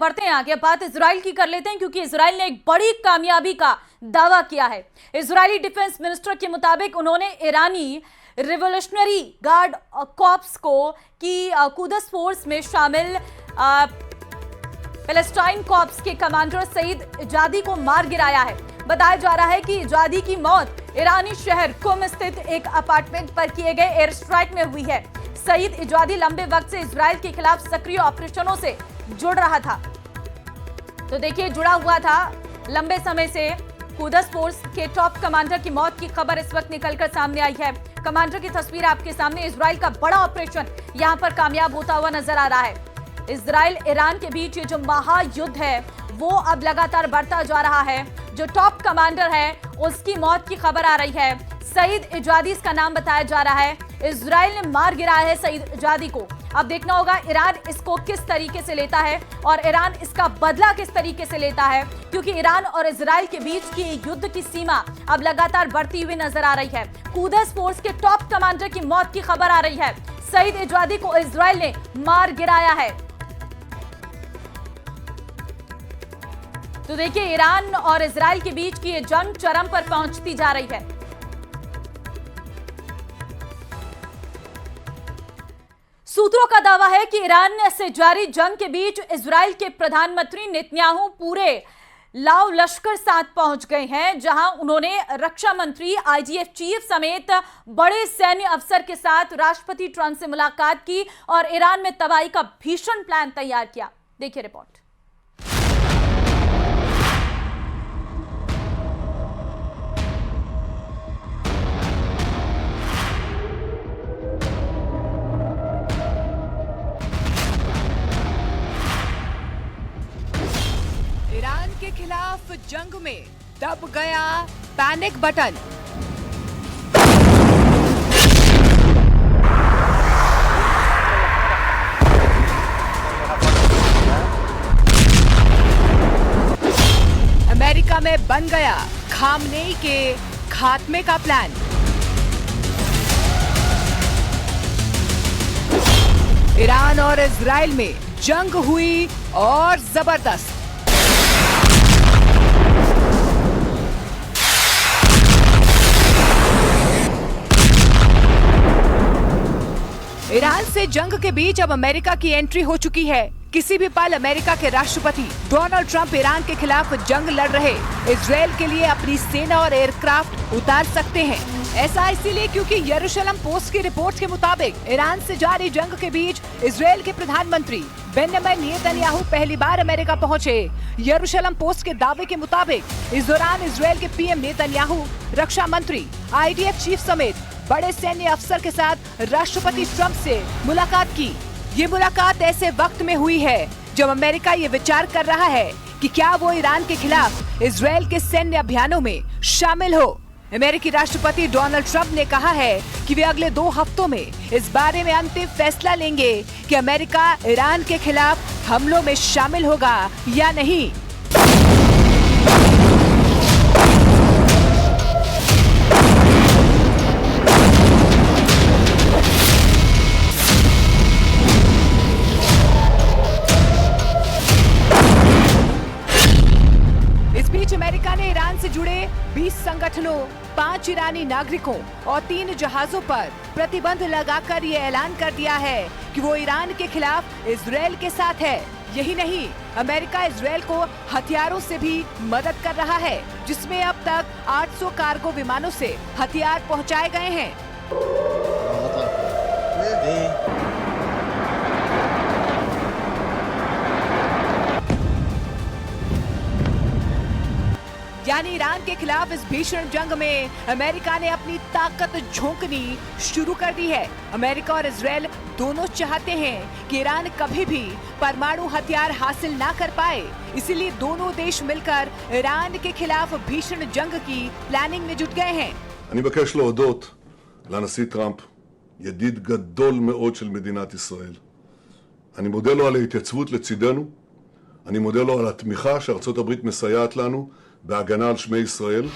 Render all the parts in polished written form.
बढ़ते हैं आगे, बात इजराइल की कर लेते हैं क्योंकि इजराइल ने एक बड़ी कामयाबी का दावा किया है। इजरायली डिफेंस मिनिस्टर के मुताबिक उन्होंने ईरानी रिवोल्यूशनरी गार्ड कॉर्प्स को की कुद्स फोर्स में शामिल पैलेस्टाइन कॉर्प्स के कमांडर सईद इजादी को मार गिराया है। बताया जा रहा है कि इजादी की मौत ईरानी शहर कुम स्थित एक अपार्टमेंट पर किए गए एयर स्ट्राइक में हुई है। सईद इजादी लंबे वक्त से इजराइल के खिलाफ सक्रिय ऑपरेशनों से जुड़ रहा था, तो देखिए जुड़ा हुआ था लंबे समय से। कुद्स फोर्स के टॉप कमांडर की मौत की खबर इस वक्त निकलकर सामने आई है। कमांडर की तस्वीर आपके सामने। इजराइल का बड़ा ऑपरेशन यहां पर कामयाब होता हुआ नजर आ रहा है। इजराइल ईरान के बीच ये जो महायुद्ध है वो अब लगातार बढ़ता जा रहा है। जो टॉप कमांडर है उसकी मौत की खबर आ रही है। सईद इजादी इसका नाम बताया जा रहा है। इजराइल ने मार गिराया है सईद इजादी को। अब देखना होगा ईरान इसको किस तरीके से लेता है और ईरान इसका बदला किस तरीके से लेता है, क्योंकि ईरान और इजराइल के बीच की युद्ध की सीमा अब लगातार बढ़ती हुई नजर आ रही है। कुद्स फोर्स के टॉप कमांडर की मौत की खबर आ रही है। सईद इजादी को इजराइल ने मार गिराया है। तो देखिए ईरान और इजराइल के बीच की ये जंग चरम पर पहुंचती जा रही है। सूत्रों का दावा है कि ईरान से जारी जंग के बीच इजराइल के प्रधानमंत्री नेतन्याहू पूरे लाव लश्कर साथ पहुंच गए हैं, जहां उन्होंने रक्षा मंत्री, आईडीएफ चीफ समेत बड़े सैन्य अफसर के साथ राष्ट्रपति ट्रंप से मुलाकात की और ईरान में तबाही का भीषण प्लान तैयार किया। देखिए रिपोर्ट। ईरान के खिलाफ जंग में दब गया पैनिक बटन। अमेरिका में बन गया खामनेई के खात्मे का प्लान। ईरान और इजराइल में जंग हुई और जबरदस्त। ईरान से जंग के बीच अब अमेरिका की एंट्री हो चुकी है। किसी भी पल अमेरिका के राष्ट्रपति डोनाल्ड ट्रंप ईरान के खिलाफ जंग लड़ रहे इजराइल के लिए अपनी सेना और एयरक्राफ्ट उतार सकते हैं। ऐसा इसीलिए क्योंकि यरूशलेम पोस्ट की रिपोर्ट के मुताबिक ईरान से जारी जंग के बीच इजराइल के प्रधानमंत्री बेंजामिन नेतन्याहू पहली बार अमेरिका पहुंचे। यरूशलेम पोस्ट के दावे के मुताबिक इस दौरान इजराइल के पीएम नेतन्याहू, रक्षा मंत्री, आईडीएफ चीफ समेत बड़े सैन्य अफसर के साथ राष्ट्रपति ट्रंप से मुलाकात की। ये मुलाकात ऐसे वक्त में हुई है जब अमेरिका ये विचार कर रहा है कि क्या वो ईरान के खिलाफ इजराइल के सैन्य अभियानों में शामिल हो। अमेरिकी राष्ट्रपति डोनाल्ड ट्रंप ने कहा है कि वे अगले 2 हफ्तों में इस बारे में अंतिम फैसला लेंगे कि अमेरिका ईरान के खिलाफ हमलों में शामिल होगा या नहीं। अमेरिका ने ईरान से जुड़े 20 संगठनों, 5 ईरानी नागरिकों और 3 जहाजों पर प्रतिबंध लगाकर ये ऐलान कर दिया है कि वो ईरान के खिलाफ इजराइल के साथ है। यही नहीं, अमेरिका इजराइल को हथियारों से भी मदद कर रहा है, जिसमें अब तक 800 कार्गो विमानों से हथियार पहुंचाए गए हैं। यानी ईरान के खिलाफ इस भीषण जंग में अमेरिका ने अपनी ताकत झोंकनी शुरू कर दी है। अमेरिका और इजराइल दोनों चाहते हैं कि ईरान कभी भी परमाणु हथियार हासिल ना कर पाए, इसीलिए दोनों देश मिलकर ईरान के खिलाफ भीषण जंग की प्लानिंग में जुट गए हैं। אני מבקש להודות לנשיא טראמפ, ידיד גדול מאוד של מדינת ישראל. אני מודה לו על ההתייצבות לצידנו, אני מודה לו על התמיכה שארצות הברית מסייעת לנו בהגנה על שמי ישראל.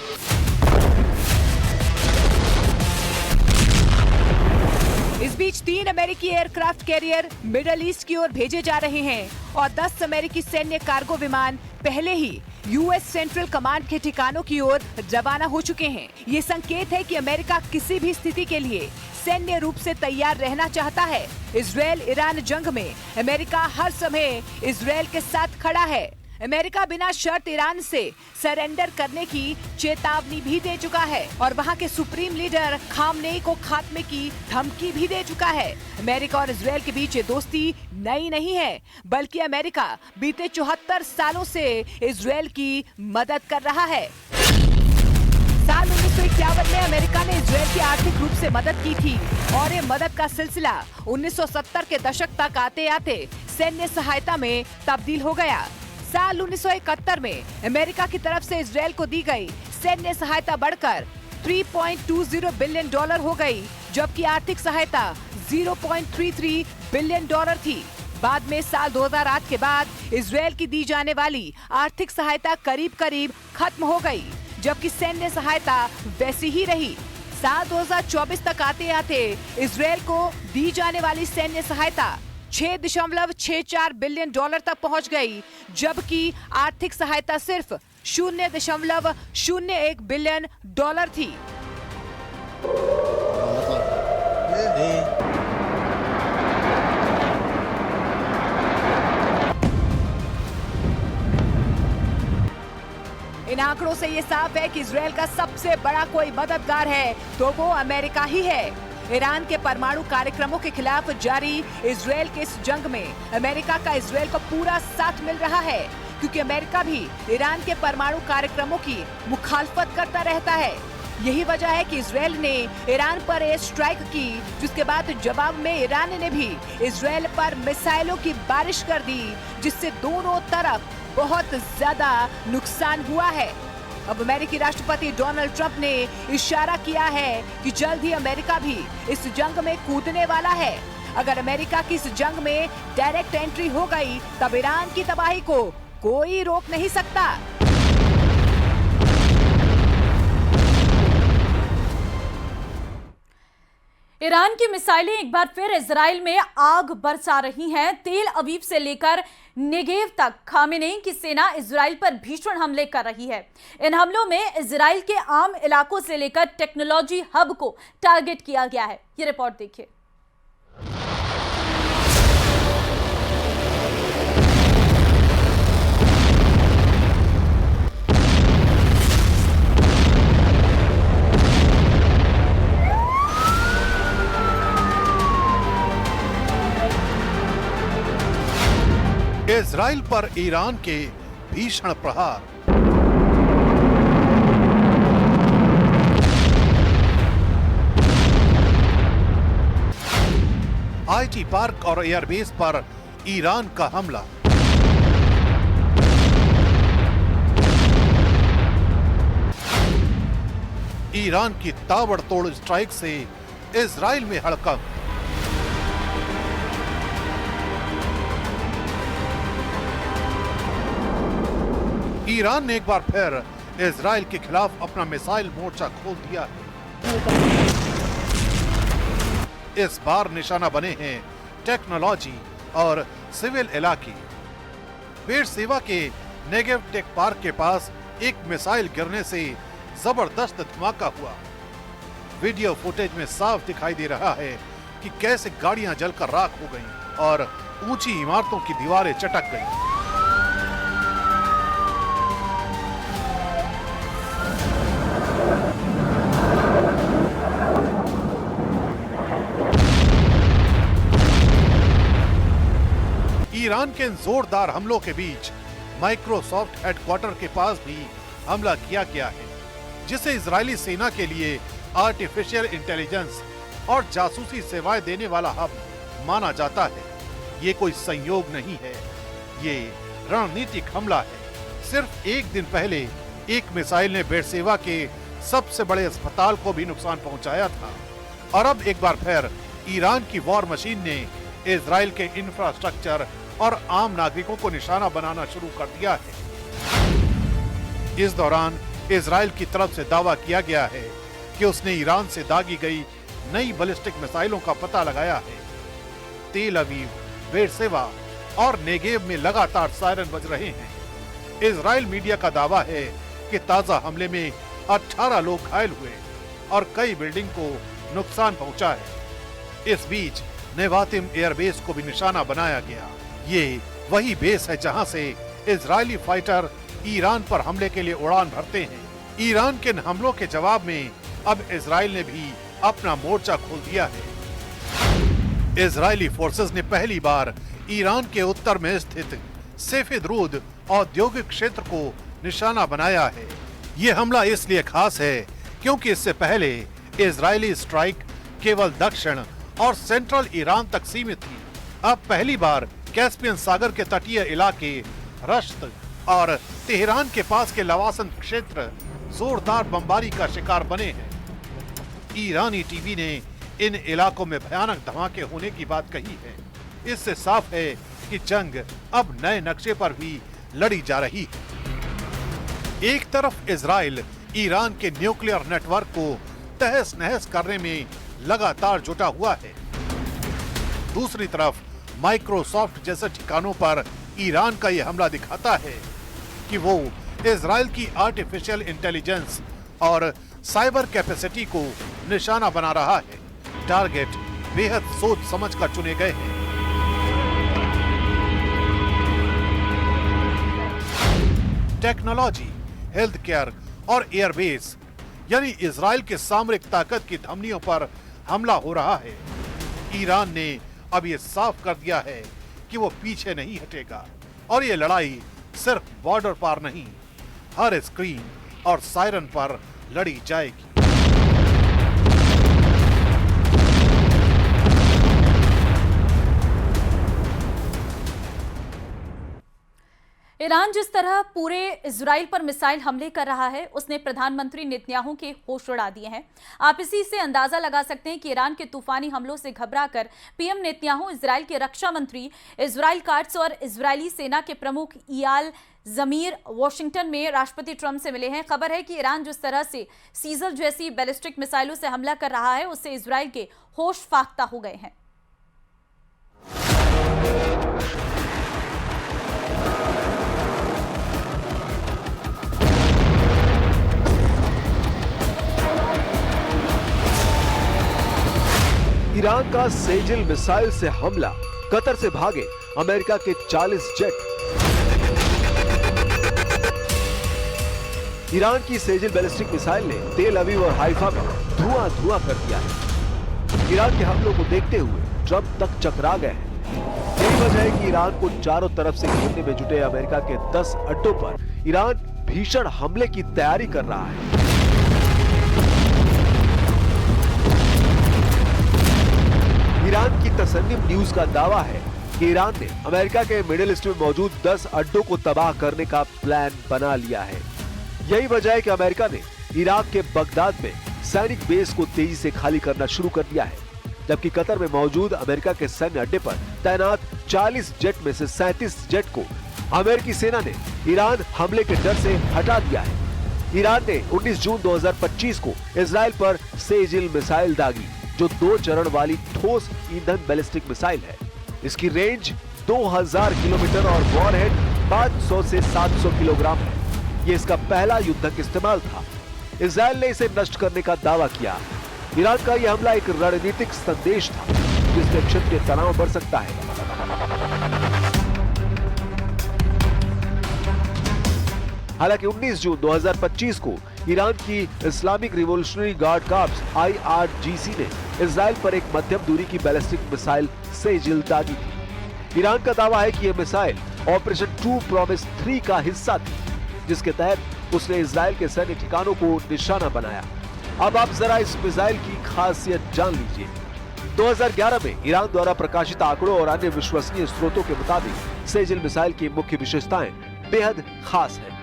इस बीच 3 अमेरिकी एयरक्राफ्ट कैरियर मिडल ईस्ट की ओर भेजे जा रहे हैं और 10 अमेरिकी सैन्य कार्गो विमान पहले ही यूएस सेंट्रल कमांड के ठिकानों की ओर रवाना हो चुके हैं। ये संकेत है कि अमेरिका किसी भी स्थिति के लिए सैन्य रूप से तैयार रहना चाहता है। इजरायल ईरान जंग में अमेरिका हर समय इजरायल के साथ खड़ा है। अमेरिका बिना शर्त ईरान से सरेंडर करने की चेतावनी भी दे चुका है और वहां के सुप्रीम लीडर खामनेई को खात्मे की धमकी भी दे चुका है। अमेरिका और इजरायल के बीच ये दोस्ती नई नहीं है, बल्कि अमेरिका बीते 74 सालों से इजरायल की मदद कर रहा है। साल 1951 में अमेरिका ने इजरायल की आर्थिक रूप से मदद की थी और ये मदद का सिलसिला 1970 के दशक तक आते आते सैन्य सहायता में तब्दील हो गया। साल 1971 में अमेरिका की तरफ से इजरायल को दी गई सैन्य सहायता बढ़कर $3.20 बिलियन हो गई, जबकि आर्थिक सहायता $0.33 बिलियन थी। बाद में साल 2008 के बाद इजरायल की दी जाने वाली आर्थिक सहायता करीब करीब खत्म हो गई, जबकि सैन्य सहायता वैसी ही रही। साल 2024 तक आते आते इजरायल को दी जाने वाली सैन्य सहायता $6.64 बिलियन तक पहुंच गई, जबकि आर्थिक सहायता सिर्फ $0.01 बिलियन थी। इन आंकड़ों से ये साफ है कि इजरायल का सबसे बड़ा कोई मददगार है तो वो अमेरिका ही है। ईरान के परमाणु कार्यक्रमों के खिलाफ जारी इजरायल के इस जंग में अमेरिका का इजरायल को पूरा साथ मिल रहा है, क्योंकि अमेरिका भी ईरान के परमाणु कार्यक्रमों की मुखालफत करता रहता है। यही वजह है कि इजरायल ने ईरान पर एयर स्ट्राइक की, जिसके बाद जवाब में ईरान ने भी इजरायल पर मिसाइलों की बारिश कर दी, जिससे दोनों तरफ बहुत ज्यादा नुकसान हुआ है। अब अमेरिकी राष्ट्रपति डोनाल्ड ट्रंप ने इशारा किया है कि जल्द ही अमेरिका भी इस जंग में कूदने वाला है। अगर अमेरिका की इस जंग में डायरेक्ट एंट्री हो गई, तब ईरान की तबाही को कोई रोक नहीं सकता। ईरान की मिसाइलें एक बार फिर इजराइल में आग बरसा रही हैं। तेल अवीव से लेकर नेगेव तक खामेनेई की सेना इजराइल पर भीषण हमले कर रही है। इन हमलों में इजराइल के आम इलाकों से लेकर टेक्नोलॉजी हब को टारगेट किया गया है। ये रिपोर्ट देखिए। इजराइल पर ईरान के भीषण प्रहार। आईटी पार्क और एयरबेस पर ईरान का हमला। ईरान की ताबड़तोड़ स्ट्राइक से इजराइल में हड़कंप। ईरान ने एक बार फिर इजराइल के खिलाफ अपना मिसाइल मोर्चा खोल दिया है। इस बार निशाना बने हैं टेक्नोलॉजी और सिविल इलाके। बेरशेवा के नेगेव टेक पार्क के पास एक मिसाइल गिरने से जबरदस्त धमाका हुआ। वीडियो फुटेज में साफ दिखाई दे रहा है कि कैसे गाड़ियां जलकर राख हो गईं और ऊंची इमारतों की दीवारें चटक गईं। ईरान के इन जोरदार हमलों के बीच माइक्रोसॉफ्ट हेडक्वार्टर के पास भी हमला किया गया है, जिसे इजरायली सेना के लिए आर्टिफिशियल इंटेलिजेंस और जासूसी सेवाएं देने वाला हब माना जाता है। ये कोई संयोग नहीं है, ये रणनीतिक हमला है। सिर्फ एक दिन पहले एक मिसाइल ने बेरशेवा के सबसे बड़े अस्पताल को भी नुकसान पहुंचाया था, और अब एक बार फिर ईरान की वॉर मशीन ने इजराइल के इंफ्रास्ट्रक्चर और आम नागरिकों को निशाना बनाना शुरू कर दिया है। इस दौरान इजराइल की तरफ से दावा किया गया है कि उसने ईरान से दागी गई नई बैलिस्टिक मिसाइलों का पता लगाया है। तेल अवीव, बेरशेबा और नेगेव में लगातार सायरन बज रहे हैं। इजराइल मीडिया का दावा है कि ताजा हमले में 18 लोग घायल हुए और कई बिल्डिंग को नुकसान पहुंचा है। इस बीच नेवातिम एयरबेस को भी निशाना बनाया गया। ये वही बेस है जहां से इजरायली फाइटर ईरान पर हमले के लिए उड़ान भरते हैं। ईरान के हमलों के जवाब में अब इजराइल ने भी अपना मोर्चा खोल दिया है। इजरायली फोर्सेस ने पहली बार ईरान के उत्तर में स्थित सेफिद रूद औद्योगिक क्षेत्र को निशाना बनाया है। ये हमला इसलिए खास है क्योंकि इससे पहले इजरायली स्ट्राइक केवल दक्षिण और सेंट्रल ईरान तक सीमित थी। अब पहली बार कैस्पियन सागर के तटीय इलाके, रश्त और तेहरान के पास के लवासन क्षेत्र जोरदार बमबारी का शिकार बने हैं। ईरानी टीवी ने इन इलाकों में भयानक धमाके होने की बात कही है। इससे साफ है कि जंग अब नए नक्शे पर भी लड़ी जा रही है। एक तरफ इजराइल ईरान के न्यूक्लियर नेटवर्क को तहस नहस करने में लगातार जुटा हुआ है। दूसरी तरफ माइक्रोसॉफ्ट जैसे ठिकानों पर ईरान का यह हमला दिखाता है कि वो इजराइल की आर्टिफिशियल इंटेलिजेंस और साइबर कैपेसिटी को निशाना बना रहा है। टारगेट बेहद सोच समझ कर चुने गए हैं। टेक्नोलॉजी, हेल्थ केयर और एयरबेस यानी इजराइल के सामरिक ताकत की धमनियों पर हमला हो रहा है। ईरान ने अब ये साफ कर दिया है कि वो पीछे नहीं हटेगा और ये लड़ाई सिर्फ बॉर्डर पार नहीं, हर स्क्रीन और सायरन पर लड़ी जाएगी। ईरान जिस तरह पूरे इजराइल पर मिसाइल हमले कर रहा है, उसने प्रधानमंत्री नेतन्याहू के होश उड़ा दिए हैं। आप इसी से अंदाजा लगा सकते हैं कि ईरान के तूफानी हमलों से घबराकर पीएम नेतन्याहू इजराइल के रक्षा मंत्री इजराइल काट्स और इजरायली सेना के प्रमुख इयाल जमीर वॉशिंगटन में राष्ट्रपति ट्रंप से मिले हैं। खबर है कि ईरान जिस तरह से सीजल जैसी बैलिस्टिक मिसाइलों से हमला कर रहा है, उससे इजराइल के होश फाख्ता हो गए हैं। ईरान का सेजिल मिसाइल से हमला, कतर से भागे अमेरिका के 40 जेट। ईरान की सेजिल बैलिस्टिक मिसाइल ने तेल अवीव और हाइफा में धुआं कर दिया है। ईरान के हमलों को देखते हुए ट्रंप तक चकरा गए हैं। यही वजह है कि ईरान को चारों तरफ से घेरने में जुटे अमेरिका के 10 अड्डों पर ईरान भीषण हमले की तैयारी कर रहा है। ईरान की तसन्निम न्यूज का दावा है कि ईरान ने अमेरिका के मिडिल ईस्ट में मौजूद 10 अड्डों को तबाह करने का प्लान बना लिया है। यही वजह है कि अमेरिका ने इराक के बगदाद में सैनिक बेस को तेजी से खाली करना शुरू कर दिया है, जबकि कतर में मौजूद अमेरिका के सैन्य अड्डे पर तैनात 40 जेट में से 37 जेट को अमेरिकी सेना ने ईरान हमले के डर से हटा दिया है। ईरान ने 19 जून 2025 को इजराइल पर सेजिल मिसाइल दागी, जो 2 चरण वाली ठोस ईंधन बैलिस्टिक मिसाइल है। इसकी रेंज 2000 किलोमीटर और वॉरहेड 500 से 700 किलोग्राम है। ये इसका पहला युद्धक इस्तेमाल था। इजराइल ने इसे नष्ट करने का दावा किया। ईरान का यह हमला एक रणनीतिक संदेश था, जिससे क्षेत्रीय तनाव बढ़ सकता है। हालांकि 19 जून 2025 को ईरान की Islamic revolutionary guard corps IRGC ने इजराइल पर एक मध्यम दूरी की बैलिस्टिक मिसाइल सेजिल दागी थी। ईरान का दावा है कि यह मिसाइल ऑपरेशन ट्रू प्रॉमिस 3 का हिस्सा थी, जिसके तहत उसने इजराइल के सैन्य ठिकानों को निशाना बनाया। अब आप जरा इस मिसाइल की खासियत जान लीजिए। 2011 में ईरान द्वारा प्रकाशित आंकड़ों और अन्य विश्वसनीय स्रोतों के मुताबिक सेजिल मिसाइल की मुख्य विशेषताएं बेहद खास है।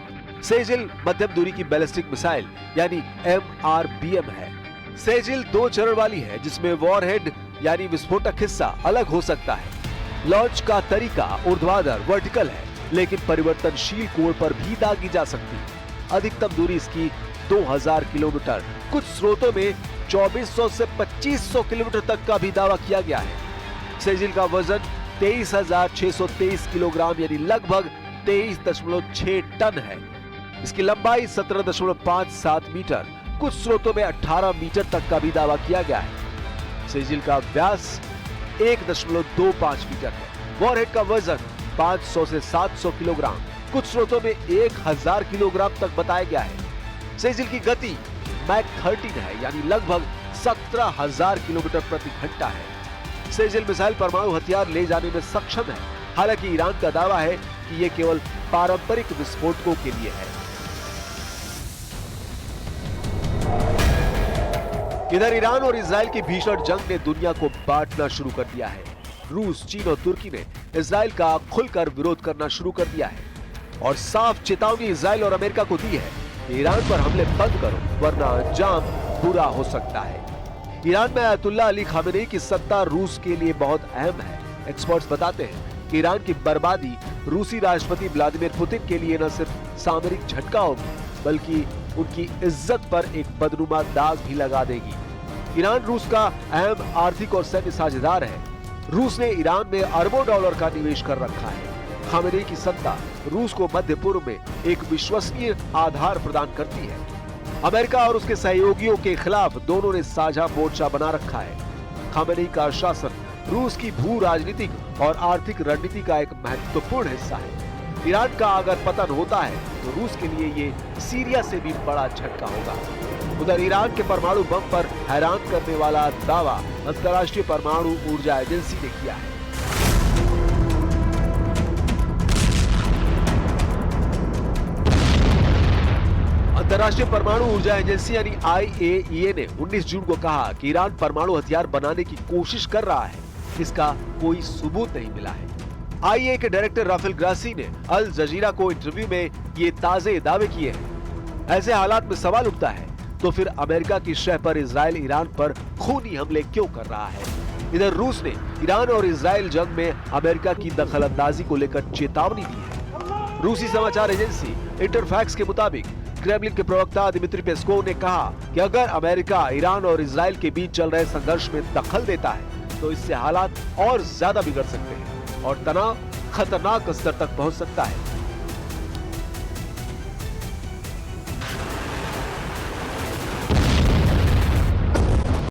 सेजिल मध्यम दूरी की बैलिस्टिक मिसाइल यानी MRBM है। सेजिल 2 चरण वाली है, जिसमें वॉरहेड यानी विस्फोटक हिस्सा अलग हो सकता है। लॉन्च का तरीका ऊर्ध्वाधर वर्टिकल है, लेकिन परिवर्तनशील कोण पर भी दागी जा सकती है। अधिकतम दूरी इसकी 2000 किलोमीटर, कुछ स्रोतों में 2400 से 2500 किलोमीटर तक का भी दावा किया गया है। सेजिल का वजन 23,623 किलोग्राम यानी लगभग 23.6 टन है। इसकी लंबाई 17.57 मीटर, कुछ स्रोतों में 18 मीटर तक का भी दावा किया गया है। सेजिल का व्यास 1.25 मीटर है। वॉरहेड का वजन 500 से 700 किलोग्राम, कुछ स्रोतों में 1000 किलोग्राम तक बताया गया है। सेजिल की गति मैक 13 है यानी लगभग 17,000 किलोमीटर प्रति घंटा है। सेजिल मिसाइल परमाणु हथियार ले जाने में सक्षम है। हालांकि ईरान का दावा है कि यह केवल पारंपरिक विस्फोटकों के लिए है। इधर ईरान और इजराइल की भीषण जंग ने दुनिया को बांटना शुरू कर दिया है। रूस, चीन और तुर्की ने इजराइल का खुलकर विरोध करना शुरू कर दिया है और साफ चेतावनी इजराइल और अमेरिका को दी है कि ईरान पर हमले बंद करो वरना अंजाम बुरा हो सकता है। ईरान में अयतुल्ला अली खामेनेई की सत्ता रूस के लिए बहुत अहम है। एक्सपर्ट्स बताते हैं कि ईरान की बर्बादी रूसी राष्ट्रपति व्लादिमीर पुतिन के लिए न सिर्फ सामरिक झटका होगी बल्कि उनकी इज्जत पर एक बदनुमा दाग भी लगा देगी। ईरान रूस का अहम आर्थिक और सैन्य साझेदार है। रूस ने ईरान में अरबों डॉलर का निवेश कर रखा है। खामेनेई की सत्ता रूस को मध्य पूर्व में एक विश्वसनीय आधार प्रदान करती है। अमेरिका और उसके सहयोगियों के खिलाफ दोनों ने साझा मोर्चा बना रखा है। खामेनेई का शासन रूस की भू राजनीतिक और आर्थिक रणनीति का एक महत्वपूर्ण हिस्सा है। ईरान का अगर पतन होता है तो रूस के लिए ये सीरिया से भी बड़ा झटका होगा। उधर ईरान के परमाणु बम पर हैरान करने वाला दावा अंतर्राष्ट्रीय परमाणु ऊर्जा एजेंसी ने किया है। अंतर्राष्ट्रीय परमाणु ऊर्जा एजेंसी यानी IAEA ने 19 जून को कहा कि ईरान परमाणु हथियार बनाने की कोशिश कर रहा है। इसका कोई सबूत नहीं मिला है। IAEA के डायरेक्टर राफेल ग्रासी ने अल जजीरा को इंटरव्यू में ये ताजे दावे किए हैं। ऐसे हालात में सवाल उठता है तो फिर अमेरिका की शह पर इजराइल ईरान पर खूनी हमले क्यों कर रहा है? इधर रूस ने ईरान और इजराइल जंग में अमेरिका की दखलंदाजी को लेकर चेतावनी दी है। रूसी समाचार एजेंसी इंटरफैक्स के मुताबिक क्रेमलिन के प्रवक्ता दिमित्री पेस्कोव ने कहा कि अगर अमेरिका ईरान और इजराइल के बीच चल रहे संघर्ष में दखल देता है तो इससे हालात और ज्यादा बिगड़ सकते हैं और तनाव खतरनाक स्तर तक पहुंच सकता है।